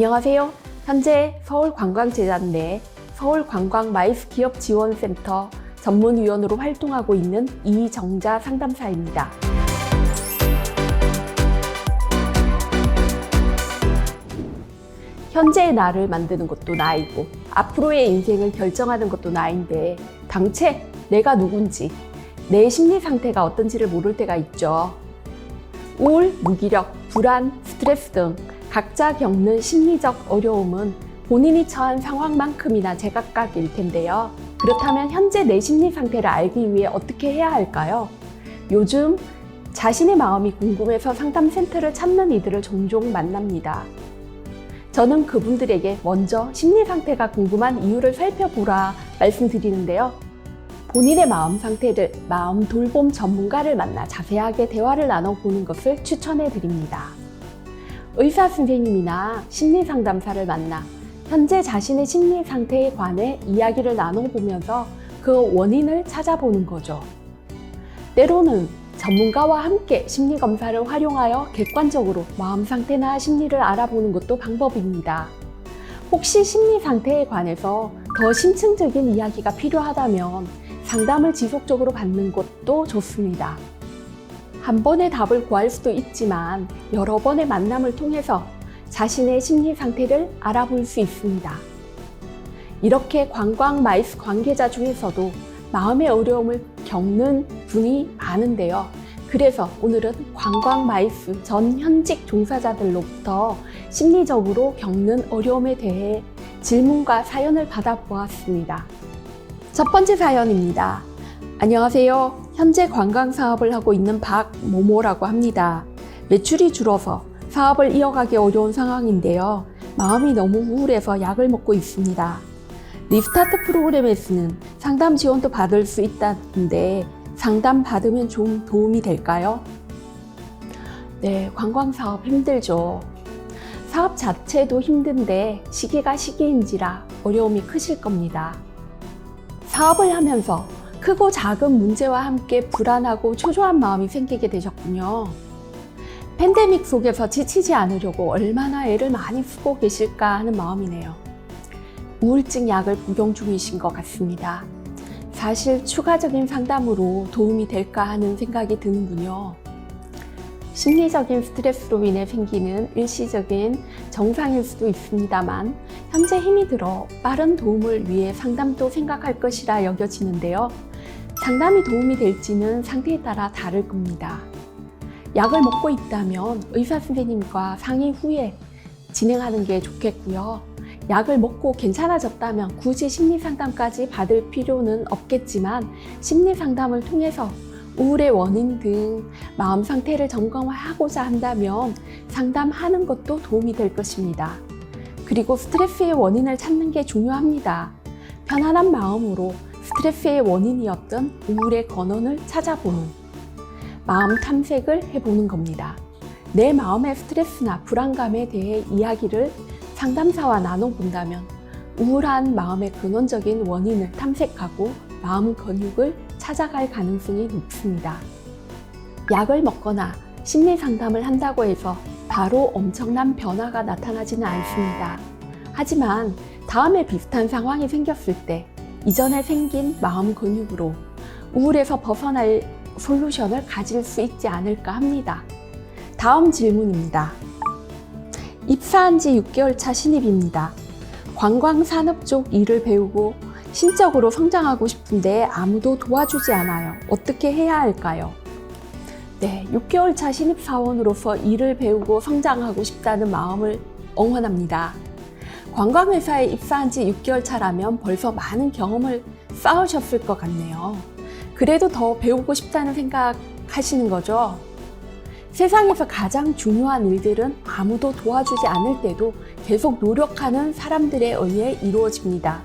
안녕하세요. 현재 서울관광재단 내 서울관광마이스기업지원센터 전문위원으로 활동하고 있는 이정자 상담사입니다. 현재의 나를 만드는 것도 나이고 앞으로의 인생을 결정하는 것도 나인데 당최 내가 누군지, 내 심리 상태가 어떤지를 모를 때가 있죠. 우울, 무기력, 불안, 스트레스 등 각자 겪는 심리적 어려움은 본인이 처한 상황만큼이나 제각각일 텐데요. 그렇다면 현재 내 심리 상태를 알기 위해 어떻게 해야 할까요? 요즘 자신의 마음이 궁금해서 상담센터를 찾는 이들을 종종 만납니다. 저는 그분들에게 먼저 심리 상태가 궁금한 이유를 살펴보라 말씀드리는데요. 본인의 마음 상태를 마음 돌봄 전문가를 만나 자세하게 대화를 나눠보는 것을 추천해 드립니다. 의사 선생님이나 심리 상담사를 만나 현재 자신의 심리 상태에 관해 이야기를 나눠보면서 그 원인을 찾아보는 거죠. 때로는 전문가와 함께 심리 검사를 활용하여 객관적으로 마음 상태나 심리를 알아보는 것도 방법입니다. 혹시 심리 상태에 관해서 더 심층적인 이야기가 필요하다면 상담을 지속적으로 받는 것도 좋습니다. 한 번의 답을 구할 수도 있지만 여러 번의 만남을 통해서 자신의 심리 상태를 알아볼 수 있습니다. 이렇게 관광 마이스 관계자 중에서도 마음의 어려움을 겪는 분이 많은데요. 그래서 오늘은 관광 마이스 전 현직 종사자들로부터 심리적으로 겪는 어려움에 대해 질문과 사연을 받아보았습니다. 첫 번째 사연입니다. 안녕하세요. 현재 관광 사업을 하고 있는 박모모라고 합니다. 매출이 줄어서 사업을 이어가기 어려운 상황인데요. 마음이 너무 우울해서 약을 먹고 있습니다. 리스타트 프로그램에서는 상담 지원도 받을 수 있다는데 상담 받으면 좀 도움이 될까요? 네, 관광 사업 힘들죠. 사업 자체도 힘든데 시기가 시기인지라 어려움이 크실 겁니다. 사업을 하면서 크고 작은 문제와 함께 불안하고 초조한 마음이 생기게 되셨군요. 팬데믹 속에서 지치지 않으려고 얼마나 애를 많이 쓰고 계실까 하는 마음이네요. 우울증 약을 복용 중이신 것 같습니다. 사실 추가적인 상담으로 도움이 될까 하는 생각이 드는군요. 심리적인 스트레스로 인해 생기는 일시적인 정상일 수도 있습니다만 현재 힘이 들어 빠른 도움을 위해 상담도 생각할 것이라 여겨지는데요. 상담이 도움이 될지는 상태에 따라 다를 겁니다. 약을 먹고 있다면 의사 선생님과 상의 후에 진행하는 게 좋겠고요. 약을 먹고 괜찮아졌다면 굳이 심리 상담까지 받을 필요는 없겠지만 심리 상담을 통해서 우울의 원인 등 마음 상태를 점검하고자 한다면 상담하는 것도 도움이 될 것입니다. 그리고 스트레스의 원인을 찾는 게 중요합니다. 편안한 마음으로 스트레스의 원인이었던 우울의 근원을 찾아보는 마음 탐색을 해보는 겁니다. 내 마음의 스트레스나 불안감에 대해 이야기를 상담사와 나눠본다면 우울한 마음의 근원적인 원인을 탐색하고 마음 근육을 찾아갈 가능성이 높습니다. 약을 먹거나 심리 상담을 한다고 해서 바로 엄청난 변화가 나타나지는 않습니다. 하지만 다음에 비슷한 상황이 생겼을 때 이전에 생긴 마음 근육으로 우울에서 벗어날 솔루션을 가질 수 있지 않을까 합니다. 다음 질문입니다. 입사한 지 6개월 차 신입입니다. 관광산업 쪽 일을 배우고 신적으로 성장하고 싶은데 아무도 도와주지 않아요. 어떻게 해야 할까요? 네, 6개월 차 신입사원으로서 일을 배우고 성장하고 싶다는 마음을 응원합니다. 관광회사에 입사한 지 6개월 차라면 벌써 많은 경험을 쌓으셨을 것 같네요. 그래도 더 배우고 싶다는 생각하시는 거죠? 세상에서 가장 중요한 일들은 아무도 도와주지 않을 때도 계속 노력하는 사람들에 의해 이루어집니다.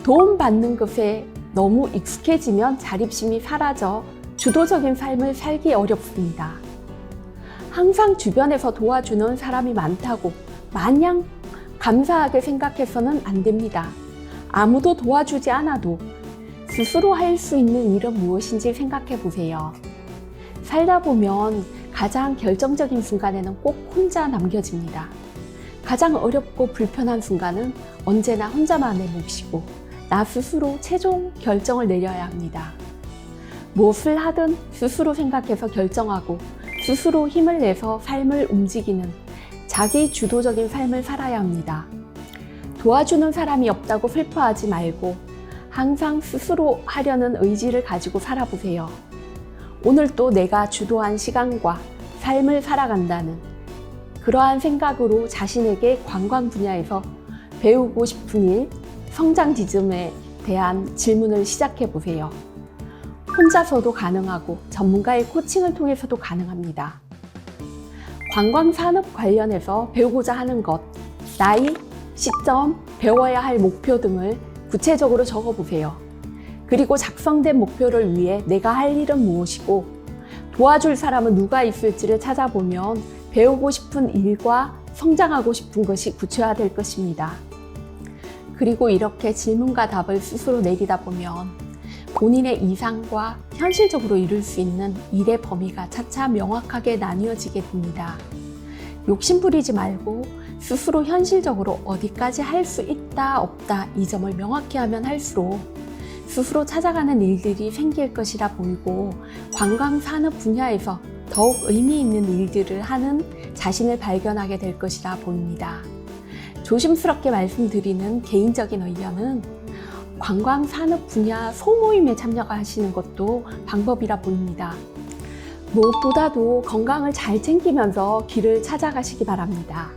도움받는 것에 너무 익숙해지면 자립심이 사라져 주도적인 삶을 살기 어렵습니다. 항상 주변에서 도와주는 사람이 많다고 마냥 감사하게 생각해서는 안 됩니다. 아무도 도와주지 않아도 스스로 할 수 있는 일은 무엇인지 생각해 보세요. 살다 보면 가장 결정적인 순간에는 꼭 혼자 남겨집니다. 가장 어렵고 불편한 순간은 언제나 혼자만의 몫이고 나 스스로 최종 결정을 내려야 합니다. 무엇을 하든 스스로 생각해서 결정하고 스스로 힘을 내서 삶을 움직이는 자기 주도적인 삶을 살아야 합니다. 도와주는 사람이 없다고 슬퍼하지 말고 항상 스스로 하려는 의지를 가지고 살아보세요. 오늘도 내가 주도한 시간과 삶을 살아간다는 그러한 생각으로 자신에게 관광 분야에서 배우고 싶은 일, 성장 지점에 대한 질문을 시작해 보세요. 혼자서도 가능하고 전문가의 코칭을 통해서도 가능합니다. 관광 산업 관련해서 배우고자 하는 것, 나이, 시점, 배워야 할 목표 등을 구체적으로 적어 보세요. 그리고 작성된 목표를 위해 내가 할 일은 무엇이고 도와줄 사람은 누가 있을지를 찾아보면 배우고 싶은 일과 성장하고 싶은 것이 구체화될 것입니다. 그리고 이렇게 질문과 답을 스스로 내리다 보면 본인의 이상과 현실적으로 이룰 수 있는 일의 범위가 차차 명확하게 나뉘어지게 됩니다. 욕심 부리지 말고 스스로 현실적으로 어디까지 할 수 있다, 없다 이 점을 명확히 하면 할수록 스스로 찾아가는 일들이 생길 것이라 보이고 관광 산업 분야에서 더욱 의미 있는 일들을 하는 자신을 발견하게 될 것이라 보입니다. 조심스럽게 말씀드리는 개인적인 의견은 관광 산업 분야 소모임에 참여하시는 것도 방법이라 보입니다. 무엇보다도 건강을 잘 챙기면서 길을 찾아가시기 바랍니다.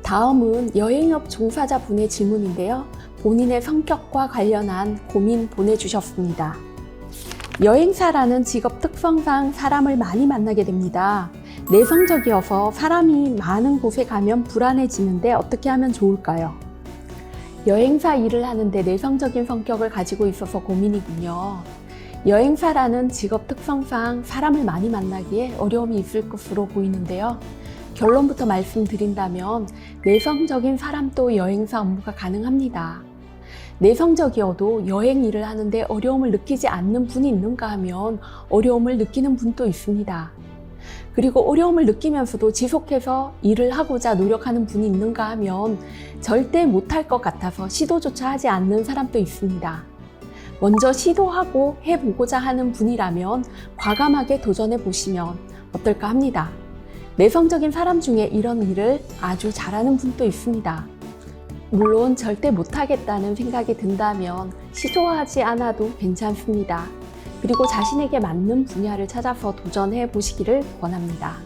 다음은 여행업 종사자분의 질문인데요. 본인의 성격과 관련한 고민 보내주셨습니다. 여행사라는 직업 특성상 사람을 많이 만나게 됩니다. 내성적이어서 사람이 많은 곳에 가면 불안해지는데 어떻게 하면 좋을까요? 여행사 일을 하는데 내성적인 성격을 가지고 있어서 고민이군요. 여행사라는 직업 특성상 사람을 많이 만나기에 어려움이 있을 것으로 보이는데요. 결론부터 말씀드린다면 내성적인 사람도 여행사 업무가 가능합니다. 내성적이어도 여행 일을 하는데 어려움을 느끼지 않는 분이 있는가 하면 어려움을 느끼는 분도 있습니다. 그리고 어려움을 느끼면서도 지속해서 일을 하고자 노력하는 분이 있는가 하면 절대 못할 것 같아서 시도조차 하지 않는 사람도 있습니다. 먼저 시도하고 해보고자 하는 분이라면 과감하게 도전해 보시면 어떨까 합니다. 내성적인 사람 중에 이런 일을 아주 잘하는 분도 있습니다. 물론 절대 못하겠다는 생각이 든다면 시도하지 않아도 괜찮습니다. 그리고 자신에게 맞는 분야를 찾아서 도전해 보시기를 권합니다.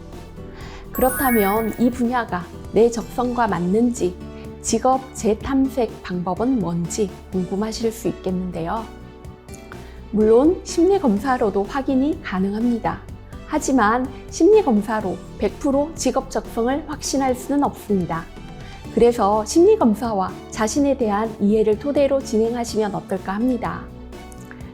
그렇다면 이 분야가 내 적성과 맞는지, 직업 재탐색 방법은 뭔지 궁금하실 수 있겠는데요. 물론 심리검사로도 확인이 가능합니다. 하지만 심리검사로 100% 직업 적성을 확신할 수는 없습니다. 그래서 심리검사와 자신에 대한 이해를 토대로 진행하시면 어떨까 합니다.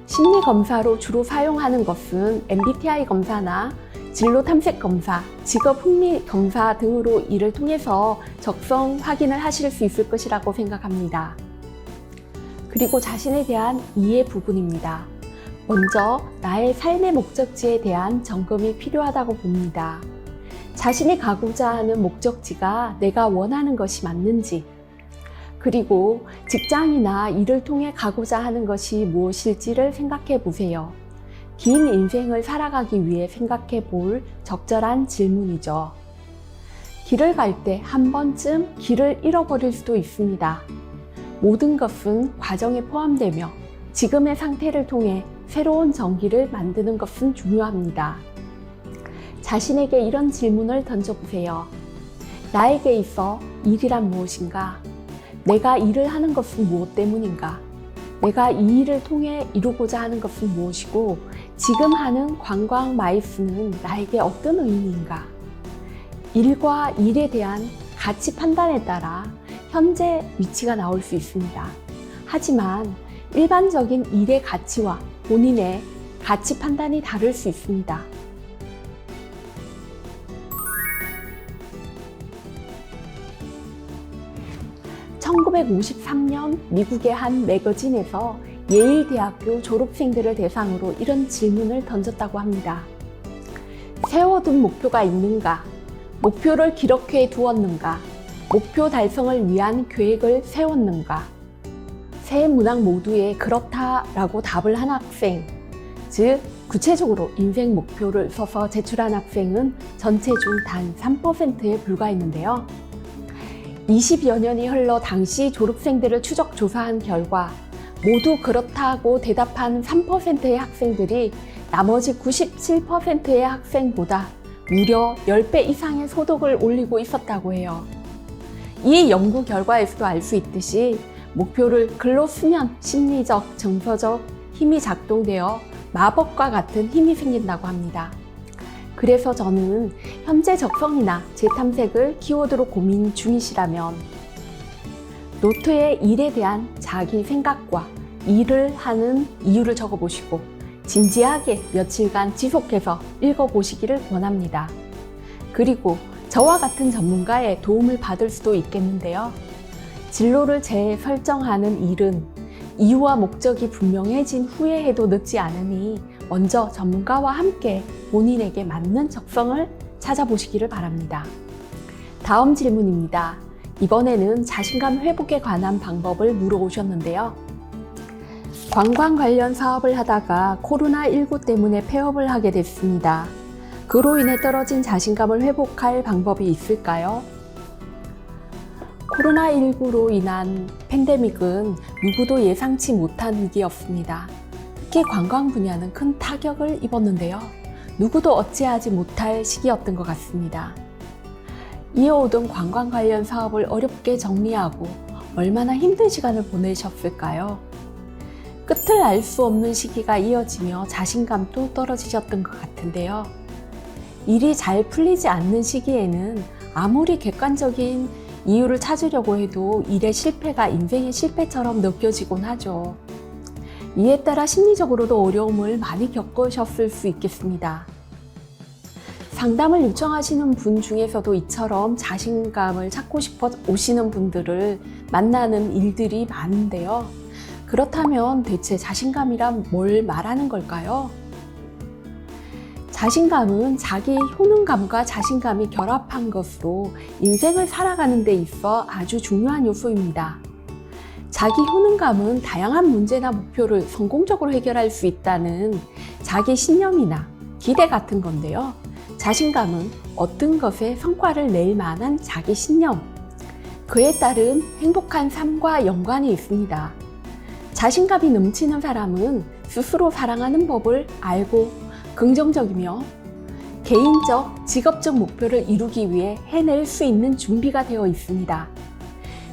심리검사로 주로 사용하는 것은 MBTI 검사나 진로 탐색 검사, 직업 흥미 검사 등으로 이를 통해서 적성 확인을 하실 수 있을 것이라고 생각합니다. 그리고 자신에 대한 이해 부분입니다. 먼저 나의 삶의 목적지에 대한 점검이 필요하다고 봅니다. 자신이 가고자 하는 목적지가 내가 원하는 것이 맞는지, 그리고 직장이나 일을 통해 가고자 하는 것이 무엇일지를 생각해 보세요. 긴 인생을 살아가기 위해 생각해 볼 적절한 질문이죠. 길을 갈 때 한 번쯤 길을 잃어버릴 수도 있습니다. 모든 것은 과정에 포함되며 지금의 상태를 통해 새로운 전기를 만드는 것은 중요합니다. 자신에게 이런 질문을 던져보세요. 나에게 있어 일이란 무엇인가? 내가 일을 하는 것은 무엇 때문인가? 내가 이 일을 통해 이루고자 하는 것은 무엇이고 지금 하는 관광 마이스는 나에게 어떤 의미인가? 일과 일에 대한 가치 판단에 따라 현재 위치가 나올 수 있습니다. 하지만 일반적인 일의 가치와 본인의 가치 판단이 다를 수 있습니다. (1953년) 미국의 한 매거진에서 예일대학교 졸업생들을 대상으로 이런 질문을 던졌다고 합니다. 세워둔 목표가 있는가? 목표를 기록해 두었는가? 목표 달성을 위한 계획을 세웠는가? 세 문항 모두에 그렇다라고 답을 한 학생, 즉 구체적으로 인생 목표를 써서 제출한 학생은 전체 중 단 3%에 불과했는데요. 20여 년이 흘러 당시 졸업생들을 추적 조사한 결과 모두 그렇다고 대답한 3%의 학생들이 나머지 97%의 학생보다 무려 10배 이상의 소득을 올리고 있었다고 해요. 이 연구 결과에서도 알 수 있듯이 목표를 글로 쓰면 심리적, 정서적 힘이 작동되어 마법과 같은 힘이 생긴다고 합니다. 그래서 저는 현재 적성이나 재탐색을 키워드로 고민 중이시라면 노트에 일에 대한 자기 생각과 일을 하는 이유를 적어보시고 진지하게 며칠간 지속해서 읽어보시기를 권합니다. 그리고 저와 같은 전문가의 도움을 받을 수도 있겠는데요. 진로를 재설정하는 일은 이유와 목적이 분명해진 후에 해도 늦지 않으니 먼저 전문가와 함께 본인에게 맞는 적성을 찾아보시기를 바랍니다. 다음 질문입니다. 이번에는 자신감 회복에 관한 방법을 물어오셨는데요. 관광 관련 사업을 하다가 코로나19 때문에 폐업을 하게 됐습니다. 그로 인해 떨어진 자신감을 회복할 방법이 있을까요? 코로나19로 인한 팬데믹은 누구도 예상치 못한 위기였습니다. 특히 관광 분야는 큰 타격을 입었는데요. 누구도 어찌하지 못할 시기였던 것 같습니다. 이어오던 관광 관련 사업을 어렵게 정리하고 얼마나 힘든 시간을 보내셨을까요? 끝을 알 수 없는 시기가 이어지며 자신감도 떨어지셨던 것 같은데요. 일이 잘 풀리지 않는 시기에는 아무리 객관적인 이유를 찾으려고 해도 일의 실패가 인생의 실패처럼 느껴지곤 하죠. 이에 따라 심리적으로도 어려움을 많이 겪으셨을 수 있겠습니다. 상담을 요청하시는 분 중에서도 이처럼 자신감을 찾고 싶어 오시는 분들을 만나는 일들이 많은데요. 그렇다면 대체 자신감이란 뭘 말하는 걸까요? 자신감은 자기 효능감과 자신감이 결합한 것으로 인생을 살아가는 데 있어 아주 중요한 요소입니다. 자기 효능감은 다양한 문제나 목표를 성공적으로 해결할 수 있다는 자기 신념이나 기대 같은 건데요. 자신감은 어떤 것에 성과를 낼 만한 자기 신념, 그에 따른 행복한 삶과 연관이 있습니다. 자신감이 넘치는 사람은 스스로 사랑하는 법을 알고 긍정적이며 개인적, 직업적 목표를 이루기 위해 해낼 수 있는 준비가 되어 있습니다.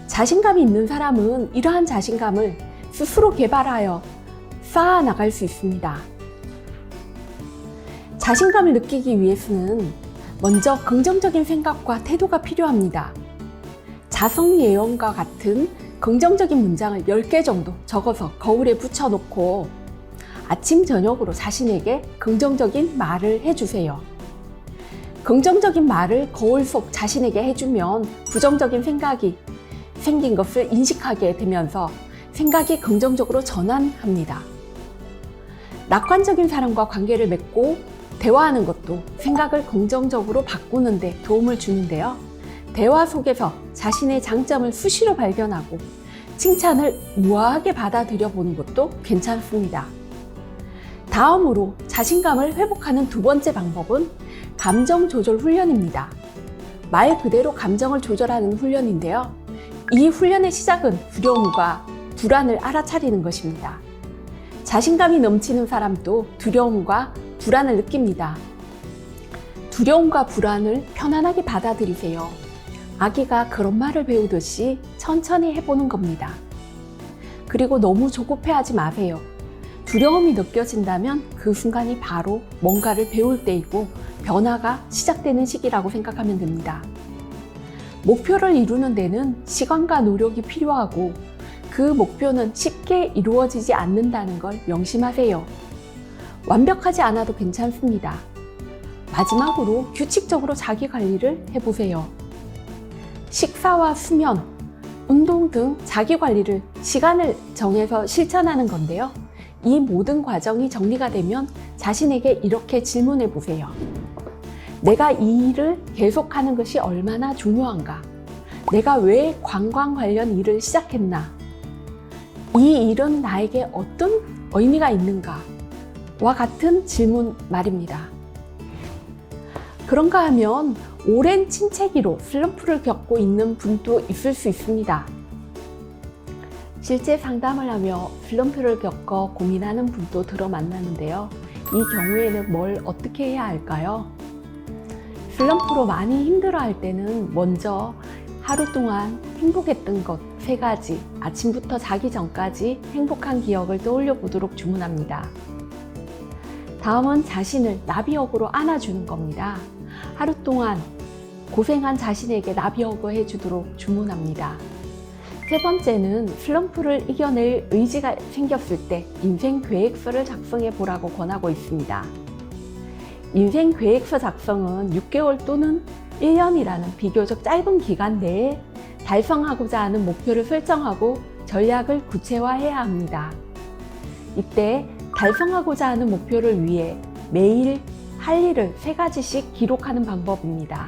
자신감이 있는 사람은 이러한 자신감을 스스로 개발하여 쌓아나갈 수 있습니다. 자신감을 느끼기 위해서는 먼저 긍정적인 생각과 태도가 필요합니다. 자성예언과 같은 긍정적인 문장을 10개 정도 적어서 거울에 붙여놓고 아침, 저녁으로 자신에게 긍정적인 말을 해주세요. 긍정적인 말을 거울 속 자신에게 해주면 부정적인 생각이 생긴 것을 인식하게 되면서 생각이 긍정적으로 전환합니다. 낙관적인 사람과 관계를 맺고 대화하는 것도 생각을 긍정적으로 바꾸는 데 도움을 주는데요. 대화 속에서 자신의 장점을 수시로 발견하고 칭찬을 우아하게 받아들여 보는 것도 괜찮습니다. 다음으로 자신감을 회복하는 두 번째 방법은 감정 조절 훈련입니다. 말 그대로 감정을 조절하는 훈련인데요. 이 훈련의 시작은 두려움과 불안을 알아차리는 것입니다. 자신감이 넘치는 사람도 두려움과 불안을 느낍니다. 두려움과 불안을 편안하게 받아들이세요. 아기가 그런 말을 배우듯이 천천히 해보는 겁니다. 그리고 너무 조급해하지 마세요. 두려움이 느껴진다면 그 순간이 바로 뭔가를 배울 때이고 변화가 시작되는 시기라고 생각하면 됩니다. 목표를 이루는 데는 시간과 노력이 필요하고 그 목표는 쉽게 이루어지지 않는다는 걸 명심하세요. 완벽하지 않아도 괜찮습니다. 마지막으로 규칙적으로 자기 관리를 해보세요. 식사와 수면, 운동 등 자기 관리를 시간을 정해서 실천하는 건데요. 이 모든 과정이 정리가 되면 자신에게 이렇게 질문해 보세요. 내가 이 일을 계속하는 것이 얼마나 중요한가? 내가 왜 관광 관련 일을 시작했나? 이 일은 나에게 어떤 의미가 있는가? 와 같은 질문 말입니다. 그런가 하면 오랜 침체기로 슬럼프를 겪고 있는 분도 있을 수 있습니다. 실제 상담을 하며 슬럼프를 겪어 고민하는 분도 들어 만나는데요. 이 경우에는 뭘 어떻게 해야 할까요? 슬럼프로 많이 힘들어할 때는 먼저 하루 동안 행복했던 것 3가지, 아침부터 자기 전까지 행복한 기억을 떠올려 보도록 주문합니다. 다음은 자신을 나비역으로 안아주는 겁니다. 하루 동안 고생한 자신에게 나비역을 해주도록 주문합니다. 3번째는 슬럼프를 이겨낼 의지가 생겼을 때 인생 계획서를 작성해 보라고 권하고 있습니다. 인생 계획서 작성은 6개월 또는 1년이라는 비교적 짧은 기간 내에 달성하고자 하는 목표를 설정하고 전략을 구체화해야 합니다. 이때 달성하고자 하는 목표를 위해 매일 할 일을 3가지씩 기록하는 방법입니다.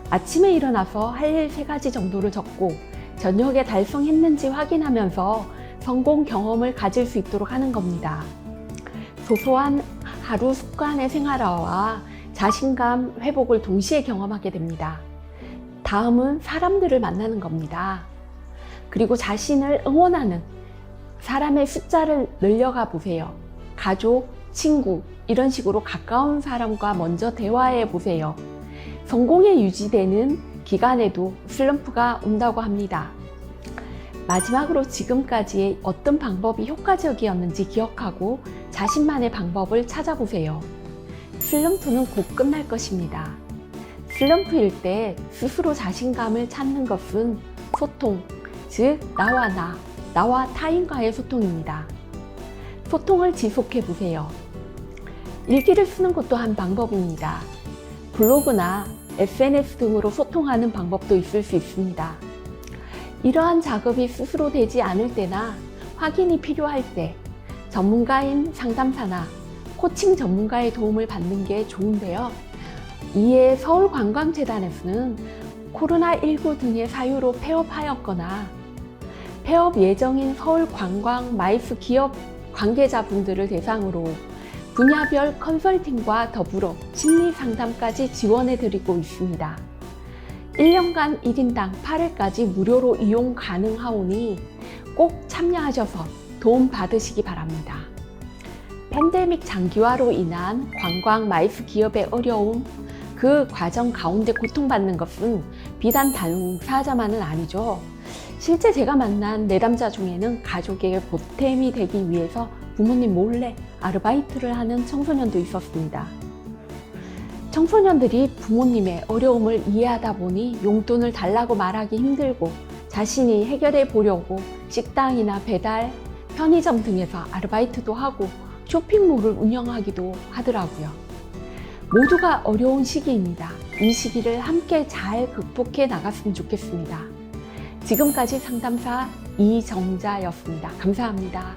아침에 일어나서 할 일 3가지 정도를 적고 저녁에 달성했는지 확인하면서 성공 경험을 가질 수 있도록 하는 겁니다. 소소한 하루 습관의 생활화와 자신감 회복을 동시에 경험하게 됩니다. 다음은 사람들을 만나는 겁니다. 그리고 자신을 응원하는 사람의 숫자를 늘려가 보세요. 가족, 친구, 이런 식으로 가까운 사람과 먼저 대화해 보세요. 성공에 유지되는 기간에도 슬럼프가 온다고 합니다. 마지막으로 지금까지의 어떤 방법이 효과적이었는지 기억하고 자신만의 방법을 찾아보세요. 슬럼프는 곧 끝날 것입니다. 슬럼프일 때 스스로 자신감을 찾는 것은 소통, 즉 나와 타인과의 소통입니다. 소통을 지속해 보세요. 일기를 쓰는 것도 한 방법입니다. 블로그나 SNS 등으로 소통하는 방법도 있을 수 있습니다. 이러한 작업이 스스로 되지 않을 때나 확인이 필요할 때 전문가인 상담사나 코칭 전문가의 도움을 받는 게 좋은데요. 이에 서울관광재단에서는 코로나19 등의 사유로 폐업하였거나 폐업 예정인 서울관광 마이스 기업 관계자분들을 대상으로 분야별 컨설팅과 더불어 심리 상담까지 지원해 드리고 있습니다. 1년간 1인당 8회까지 무료로 이용 가능하오니 꼭 참여하셔서 도움 받으시기 바랍니다. 팬데믹 장기화로 인한 관광 마이스 기업의 어려움, 그 과정 가운데 고통받는 것은 비단 당사자만은 아니죠. 실제 제가 만난 내담자 중에는 가족에게 보탬이 되기 위해서 부모님 몰래 아르바이트를 하는 청소년도 있었습니다. 청소년들이 부모님의 어려움을 이해하다 보니 용돈을 달라고 말하기 힘들고 자신이 해결해 보려고 식당이나 배달, 편의점 등에서 아르바이트도 하고 쇼핑몰을 운영하기도 하더라고요. 모두가 어려운 시기입니다. 이 시기를 함께 잘 극복해 나갔으면 좋겠습니다. 지금까지 상담사 이정자였습니다. 감사합니다.